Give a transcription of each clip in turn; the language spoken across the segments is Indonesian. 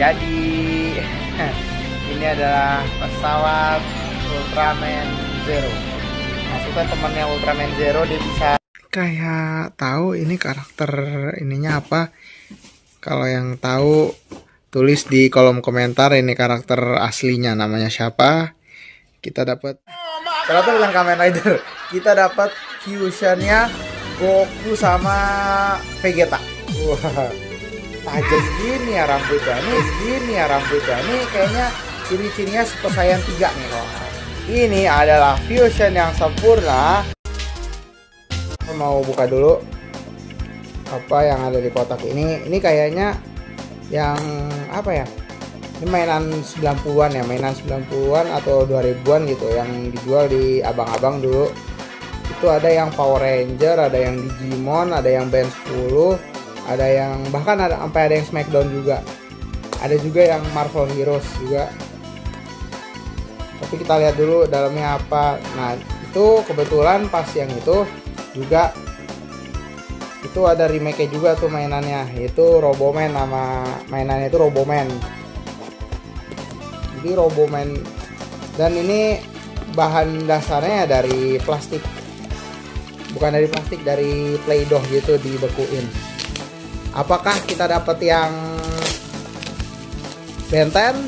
Jadi ini adalah pesawat Ultraman Zero. Maksudnya temannya Ultraman Zero, dia bisa kayak tahu ini karakter ininya apa. Kalau yang tahu tulis di kolom komentar ini karakter aslinya namanya siapa. Kita dapat ternyata bukan Kamen Rider. Kita dapat fusionnya Goku sama Vegeta. Wah, tajam gini ya rambutnya. Ini kayaknya ciri-cirinya Super Saiyan 3 nih loh. Ini adalah fusion yang sempurna. Mau buka dulu apa yang ada di kotak ini. Ini kayaknya yang apa ya? Ini mainan 90-an ya, mainan 90-an atau 2000-an gitu yang dijual di abang-abang dulu. Itu ada yang Power Ranger, ada yang Digimon, ada yang Band 10, ada yang bahkan sampai ada yang Smackdown juga. Ada juga yang Marvel Heroes juga. Tapi kita lihat dulu dalamnya apa. Nah, itu kebetulan pas yang itu juga itu ada remake-nya juga tuh mainannya, yaitu Roboman. Nama mainannya itu Roboman. Jadi Roboman, dan ini bahan dasarnya dari plastik, bukan dari plastik, dari Play-Doh gitu dibekuin. Apakah kita dapat yang Ben 10,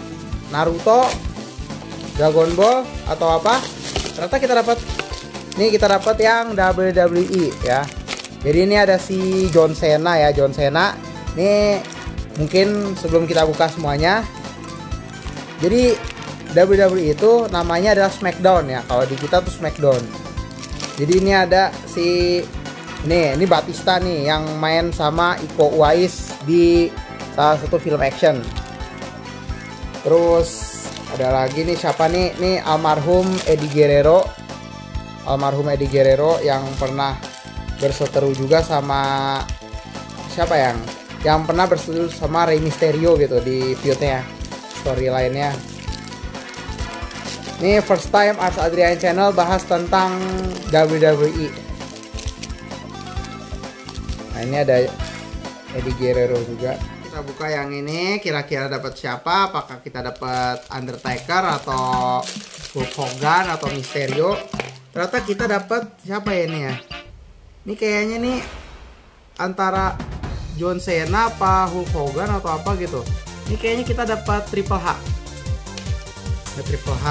Naruto, Dragon Ball atau apa? Ternyata kita dapat yang WWE ya. Jadi ini ada si John Cena ya, John Cena. Ini mungkin sebelum kita buka semuanya. Jadi WWE itu namanya adalah Smackdown ya. Kalau di kita tuh Smackdown. Jadi ini ada si ini Batista nih yang main sama Iko Uwais di salah satu film action. Terus ada lagi nih siapa nih? Nih almarhum Eddie Guerrero yang pernah berseteru juga sama siapa yang pernah berseteru sama Rey Mysterio gitu di feud-nya, storyline-nya. Ini first time Ars Adrian Channel bahas tentang WWE. Nah, ini ada Eddie Guerrero juga. Kita buka yang ini, kira-kira dapat siapa? Apakah kita dapat Undertaker atau Hulk Hogan atau Mysterio? Ternyata kita dapat siapa ya ini ya? Ini kayaknya nih antara John Cena apa Hulk Hogan atau apa gitu. Ini kayaknya kita dapat Triple H. Ada Triple H.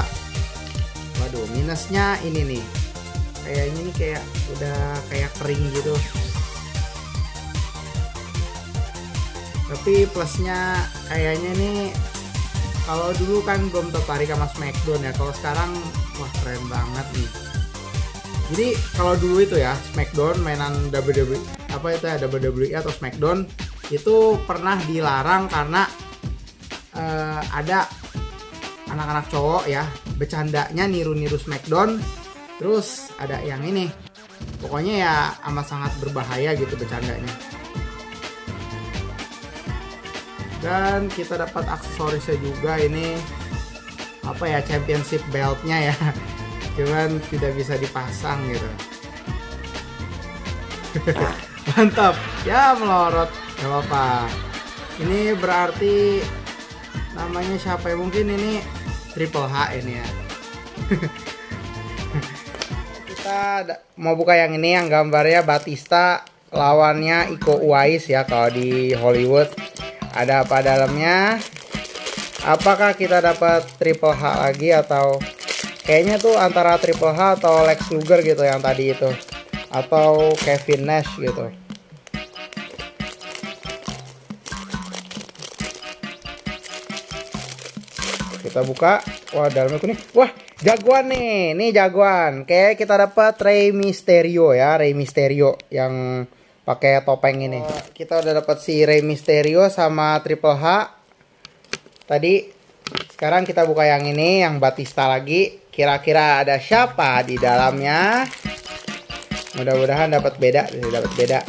Waduh, minusnya ini nih. Kayaknya ini kayak udah kayak kering gitu. Tapi plusnya kayaknya nih, kalau dulu kan belum tertarik sama Smackdown ya. Kalau sekarang wah keren banget nih. Jadi kalau dulu itu ya Smackdown mainan WWE apa itu ya, WWE atau Smackdown itu pernah dilarang karena ada anak-anak cowok ya bercandanya niru-niru Smackdown. Terus ada yang ini, pokoknya ya amat sangat berbahaya gitu bercandanya. Dan kita dapat aksesorisnya juga, ini apa ya, championship beltnya ya, cuman tidak bisa dipasang gitu. Mantap ya, melorot gak apa-apa. Ini berarti namanya siapa ya, mungkin ini Triple H ini ya. Kita mau buka yang ini, yang gambarnya Batista lawannya Iko Uwais ya kalau di Hollywood. Ada apa dalamnya? Apakah kita dapat Triple H lagi atau kayaknya tuh antara Triple H atau Lex Luger gitu yang tadi itu, atau Kevin Nash gitu. Kita buka. Wah, dalamnya kuning. Wah, jagoan nih. Nih jagoan. Kayak kita dapat Rey Mysterio ya, Rey Mysterio yang pakai topeng ini. Kita udah dapat si Rey Mysterio sama Triple H tadi. Sekarang kita buka yang ini, yang Batista lagi. Kira-kira ada siapa di dalamnya? Mudah-mudahan dapat beda,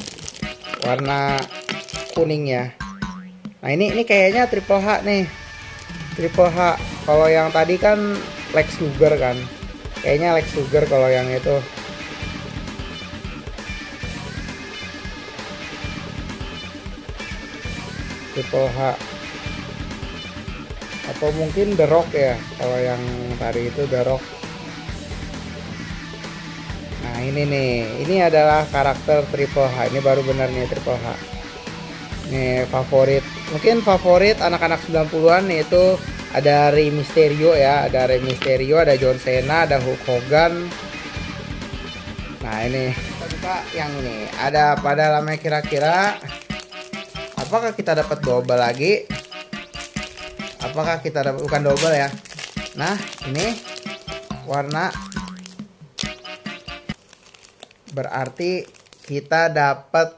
warna kuning ya. Nah ini kayaknya Triple H nih. Triple H. Kalau yang tadi kan Lex Luger kan. Kayaknya Lex Luger kalau yang itu. Triple H. atau mungkin The Rock ya, kalau yang tadi itu The Rock. Nah ini nih, ini adalah karakter Triple H, ini baru bener nih Triple H. Nih favorit, mungkin favorit anak-anak 90-an yaitu ada Rey Mysterio ya, ada Rey Mysterio, ada John Cena, ada Hulk Hogan. Nah ini kita buka yang ini, ada apa dalamnya kira-kira? Apakah kita dapat double lagi? Apakah kita dapat, bukan double ya? Nah ini warna, berarti kita dapat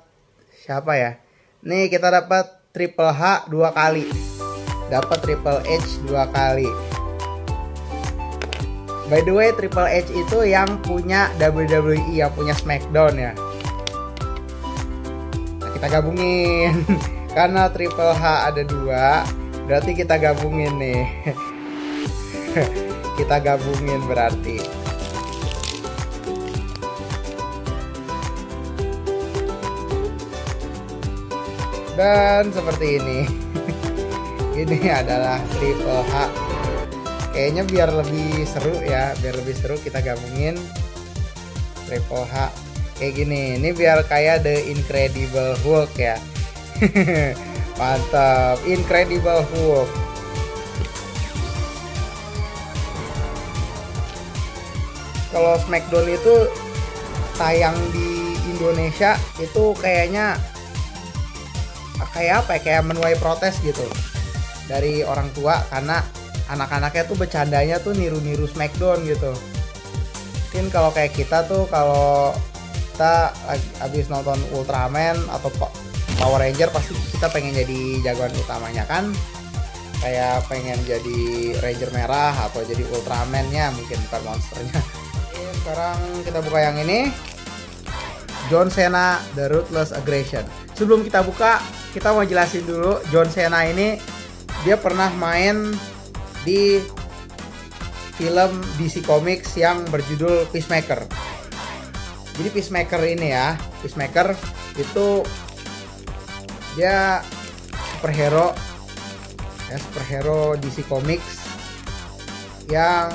siapa ya? Nih kita dapat Triple H 2 kali, dapat Triple H 2 kali. By the way, Triple H itu yang punya WWE, yang punya SmackDown ya. Nah, kita gabungin karena Triple H ada 2, berarti kita gabungin nih. Kita gabungin berarti. Dan seperti ini. Ini adalah Triple H. Kayaknya biar lebih seru ya, biar lebih seru kita gabungin Triple H kayak gini. Ini biar kayak The Incredible Hulk ya. Mantap, Incredible Hulk. Kalau SmackDown itu tayang di Indonesia itu kayaknya kayak apa ya, kayak menuai protes gitu dari orang tua karena anak-anaknya tuh bercandanya tuh niru-niru SmackDown gitu. Mungkin kalau kayak kita tuh, kalau kita habis nonton Ultraman atau Power Ranger pasti kita pengen jadi jagoan utamanya kan, kayak pengen jadi Ranger merah atau jadi Ultraman-nya, mungkin bukan monsternya. Oke, sekarang kita buka yang ini, John Cena The Ruthless Aggression. Sebelum kita buka, kita mau jelasin dulu, John Cena ini dia pernah main di film DC Comics yang berjudul Peacemaker. Jadi Peacemaker ini ya, Peacemaker itu dia superhero ya, superhero DC Comics yang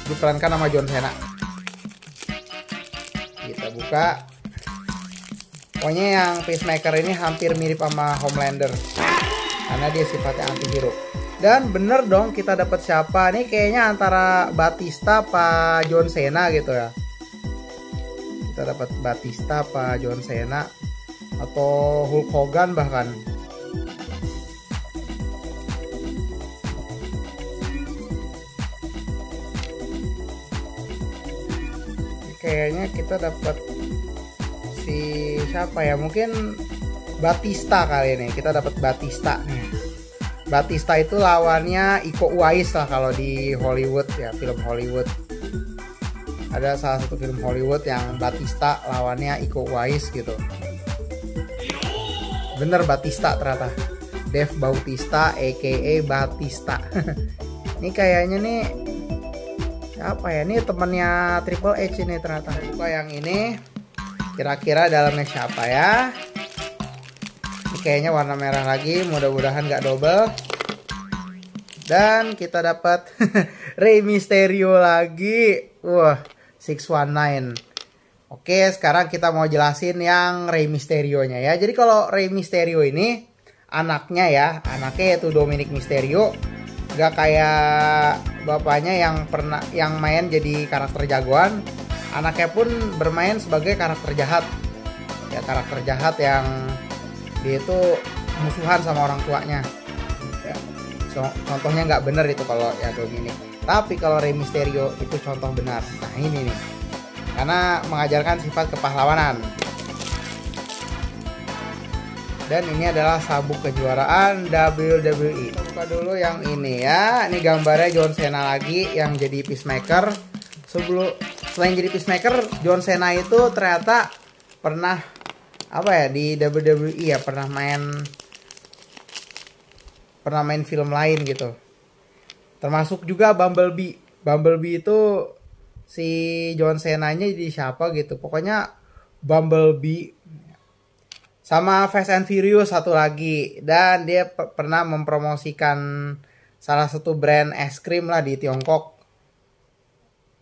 diperankan sama John Cena. Kita buka. Pokoknya yang Peacemaker ini hampir mirip sama Homelander karena dia sifatnya anti-hero. Dan bener dong kita dapat siapa nih, kayaknya antara Batista apa John Cena gitu ya. Kita dapat Batista apa John Cena atau Hulk Hogan bahkan. Kayaknya kita dapat si siapa ya, mungkin Batista kali ini. Kita dapat Batista nih. Batista itu lawannya Iko Uwais lah kalau di Hollywood ya, film Hollywood. Ada salah satu film Hollywood yang Batista lawannya Iko Uwais gitu. Bener Batista ternyata, Dave Bautista aka Batista. Ini kayaknya nih siapa ya, ini temennya Triple H ini ternyata. Buka yang ini, kira-kira dalamnya siapa ya. Ini kayaknya warna merah lagi, mudah-mudahan nggak double. Dan kita dapat Rey Mysterio lagi. Wah, 619. Oke, sekarang kita mau jelasin yang Rey Mysterio-nya ya. Jadi kalau Rey Mysterio ini anaknya ya, anaknya yaitu Dominic Mysterio. Gak kayak bapaknya yang main jadi karakter jagoan. Anaknya pun bermain sebagai karakter jahat. Ya, karakter jahat yang dia itu musuhan sama orang tuanya. Ya, contohnya nggak bener itu kalau ya Dominic. Tapi kalau Rey Mysterio itu contoh benar. Nah ini nih, karena mengajarkan sifat kepahlawanan. Dan ini adalah sabuk kejuaraan WWE. Kita buka dulu yang ini ya. Ini gambarnya John Cena lagi yang jadi Peacemaker. Selain jadi Peacemaker, John Cena itu ternyata pernah apa ya di WWE ya, pernah main film lain gitu. Termasuk juga Bumblebee. Bumblebee itu si John Cena-nya jadi siapa gitu. Pokoknya Bumblebee. Sama Fast and Furious satu lagi. Dan dia pernah mempromosikan salah satu brand es krim lah di Tiongkok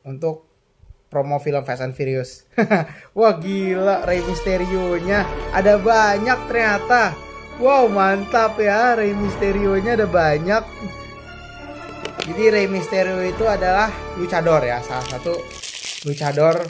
untuk promo film Fast and Furious. Wah gila, Rey Mysterio-nya ada banyak ternyata. Wow mantap ya, Rey Mysterio-nya ada banyak. Jadi Rey Mysterio itu adalah luchador ya, salah satu luchador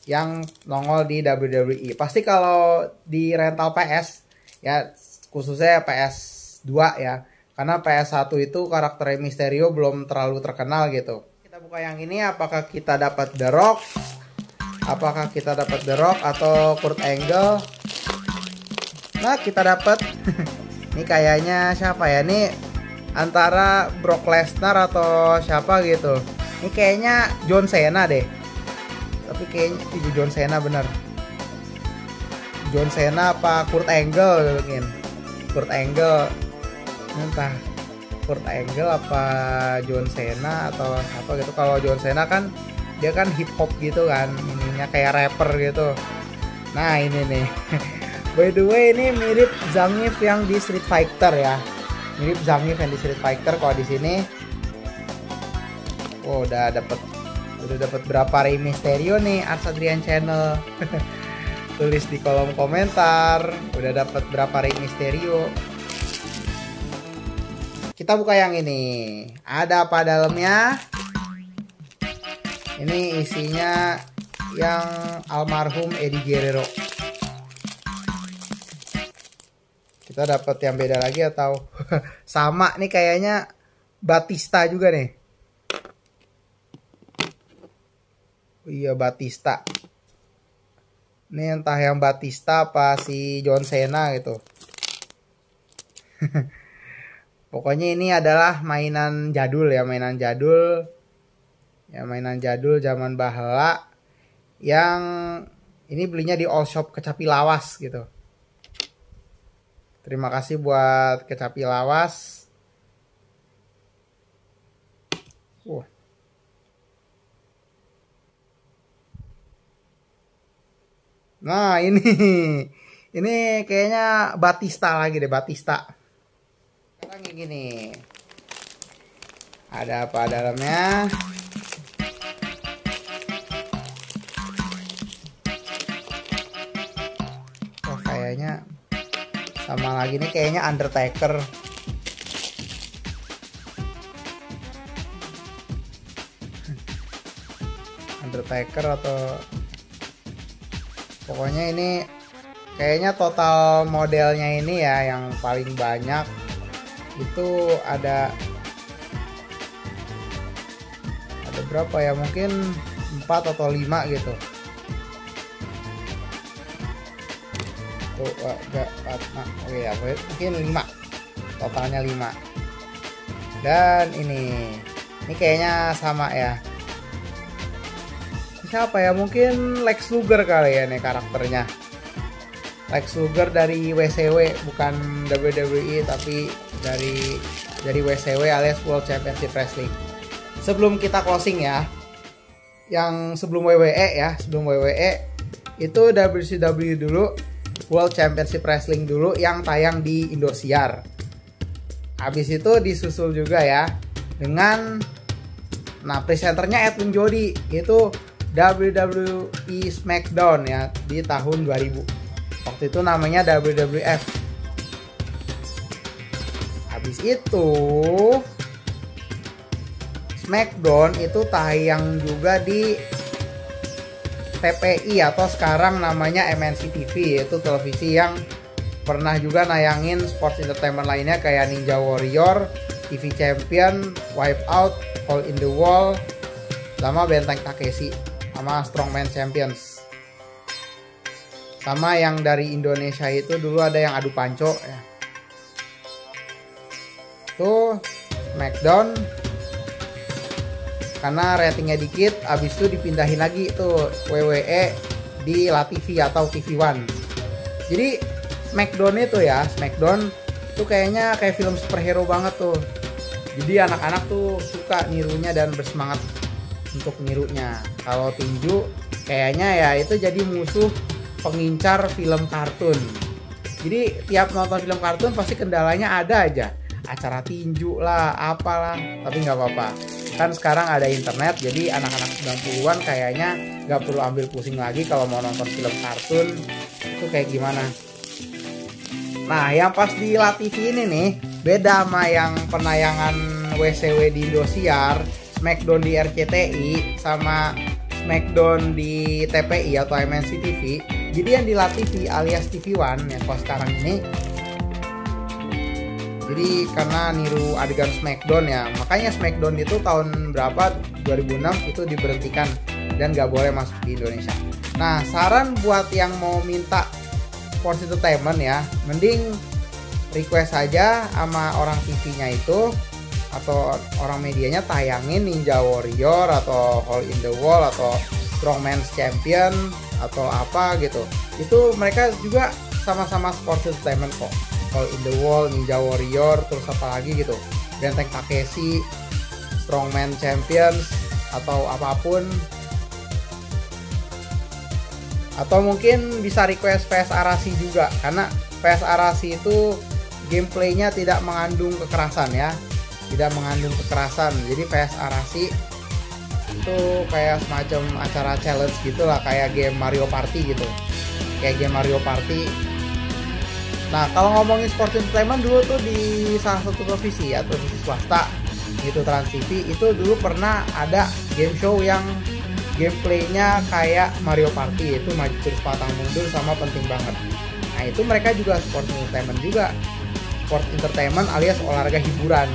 yang nongol di WWE. Pasti kalau di rental PS ya, khususnya PS2 ya, karena PS1 itu karakter Rey Mysterio belum terlalu terkenal gitu. Kita buka yang ini, apakah kita dapat The Rock? Apakah kita dapat The Rock atau Kurt Angle? Nah, kita dapat. Ini kayaknya siapa ya? Ini antara Brock Lesnar atau siapa gitu. Ini kayaknya John Cena deh. Tapi kayaknya itu John Cena bener. John Cena apa Kurt Angle mungkin. Kurt Angle. Entah Kurt Angle apa John Cena atau apa gitu. Kalau John Cena kan dia kan hip hop gitu kan, ininya kayak rapper gitu. Nah ini nih. By the way ini mirip Zangief yang di Street Fighter ya. Mirip Zangief yang di Street Fighter. Kalau di sini udah dapat berapa Rey Mysterio nih Ars Adrian Channel. Tulis di kolom komentar udah dapat berapa Rey Mysterio. Kita buka yang ini. Ada apa dalamnya? Ini isinya yang almarhum Eddie Guerrero. Kita dapat yang beda lagi atau sama nih kayaknya Batista juga nih. Oh iya Batista. Ini entah yang Batista apa si John Cena gitu. Pokoknya ini adalah mainan jadul ya, mainan jadul. Ya mainan jadul zaman baheula yang ini belinya di All Shop Kecapi Lawas gitu. Terima kasih buat Kecapi Lawas. Nah ini kayaknya Batista lagi deh, Batista. Sekarang yang gini. Ada apa dalamnya? Oh kayaknya sama lagi nih, kayaknya Undertaker. Undertaker atau pokoknya ini kayaknya total modelnya ini ya yang paling banyak itu ada berapa ya, mungkin 4 atau 5 gitu. Tuh enggak, nah, oke ya, mungkin 5. Totalnya 5. Dan ini kayaknya sama ya. Siapa ya, mungkin Lex Luger kali ya nih karakternya. Lex Luger dari WCW, bukan WWE tapi dari WCW alias World Championship Wrestling. Sebelum kita closing ya, yang sebelum WWE ya, sebelum WWE itu WCW dulu, World Championship Wrestling dulu yang tayang di Indosiar. Habis itu disusul juga ya dengan, nah presenternya Edwin Jody, itu WWE SmackDown ya di tahun 2000. Waktu itu namanya WWF. Habis itu SmackDown itu tayang juga di TPI atau sekarang namanya MNC TV, yaitu televisi yang pernah juga nayangin sports entertainment lainnya kayak Ninja Warrior, TV Champion, Wipeout, All in the Wall, sama Benteng Takeshi, sama Strongman Champions. Sama yang dari Indonesia itu dulu ada yang Adu Panco ya. Tuh SmackDown karena ratingnya dikit, abis itu dipindahin lagi tuh WWE di LaTV atau TV One. Jadi SmackDown itu ya, SmackDown tuh kayaknya kayak film superhero banget tuh. Jadi anak-anak tuh suka nirunya dan bersemangat untuk nirunya. Kalau tinju kayaknya ya itu jadi musuh pengincar film kartun. Jadi tiap nonton film kartun pasti kendalanya ada aja. acara tinju lah, apalah. Tapi nggak apa-apa. Kan sekarang ada internet, jadi anak-anak 90-an kayaknya nggak perlu ambil pusing lagi kalau mau nonton film kartun itu kayak gimana. Nah, yang pas di LaTV ini nih, beda sama yang penayangan WCW di Indosiar, Smackdown di RCTI, sama Smackdown di TPI atau MNC TV. Jadi yang di LaTV alias TV One yang kalau sekarang ini, jadi karena niru adegan Smackdown ya, makanya Smackdown itu tahun berapa, 2006 itu diberhentikan dan gak boleh masuk di Indonesia. Nah, saran buat yang mau minta Sports Entertainment ya, mending request aja sama orang TV-nya itu atau orang medianya tayangin Ninja Warrior atau Hole in the Wall atau Strongman's Champion atau apa gitu. Itu mereka juga sama-sama Sports Entertainment kok. Hole in the Wall, Ninja Warrior, terus apa lagi gitu, Benteng Takeshi, Strongman Champions atau apapun. Atau mungkin bisa request PS Arasi juga, karena PS Arasi itu gameplaynya tidak mengandung kekerasan ya, tidak mengandung kekerasan. Jadi PS Arasi itu kayak semacam acara challenge gitulah, kayak game Mario Party gitu, kayak game Mario Party. Nah, kalau ngomongin Sports Entertainment dulu tuh di salah satu televisi atau televisi swasta gitu, Trans TV, itu dulu pernah ada game show yang gameplaynya kayak Mario Party, itu maju terus patang mundur sama Penting Banget. Nah, itu mereka juga Sports Entertainment juga, Sports Entertainment alias olahraga hiburan.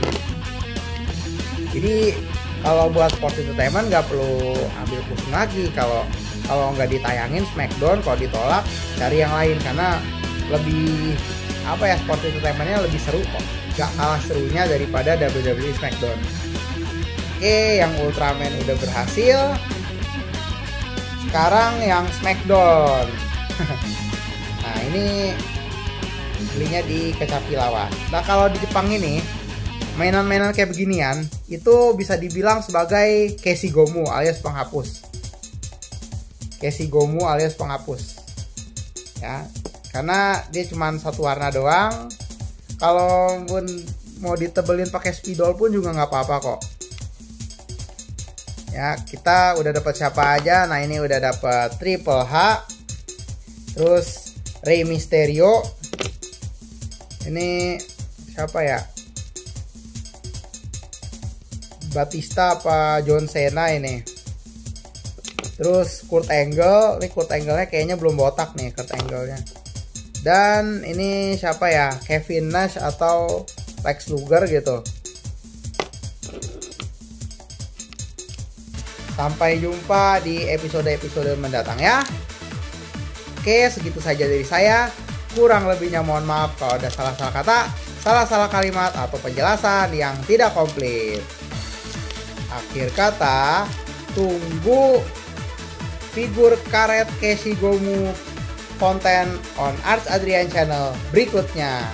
Jadi kalau buat Sports Entertainment nggak perlu ambil pusing lagi kalau nggak ditayangin Smackdown. Kalau ditolak cari yang lain, karena lebih apa ya, Sports Entertainmentnya lebih seru kok, nggak kalah serunya daripada WWE Smackdown. Oke, yang Ultraman udah berhasil, sekarang yang Smackdown. Nah, ini belinya di Kecapilawan. Nah, kalau di Jepang ini mainan-mainan kayak beginian itu bisa dibilang sebagai Keshigomu alias penghapus. Keshigomu alias penghapus. Ya, karena dia cuma satu warna doang. Kalau mau ditebelin pakai spidol pun juga nggak apa-apa kok. Ya, kita udah dapat siapa aja. Nah, ini udah dapat Triple H, terus Rey Mysterio. Ini siapa ya? Batista apa John Cena ini. Terus Kurt Angle. Ini Kurt Angle-nya kayaknya belum botak nih, Kurt Angle-nya. Dan ini siapa ya? Kevin Nash atau Lex Luger gitu. Sampai jumpa di episode-episode mendatang ya. Oke, segitu saja dari saya. Kurang lebihnya mohon maaf kalau ada salah-salah kata, salah-salah kalimat, atau penjelasan yang tidak komplit. Akhir kata, tunggu figur karet Keshigomu konten on Arts Adrian Channel berikutnya.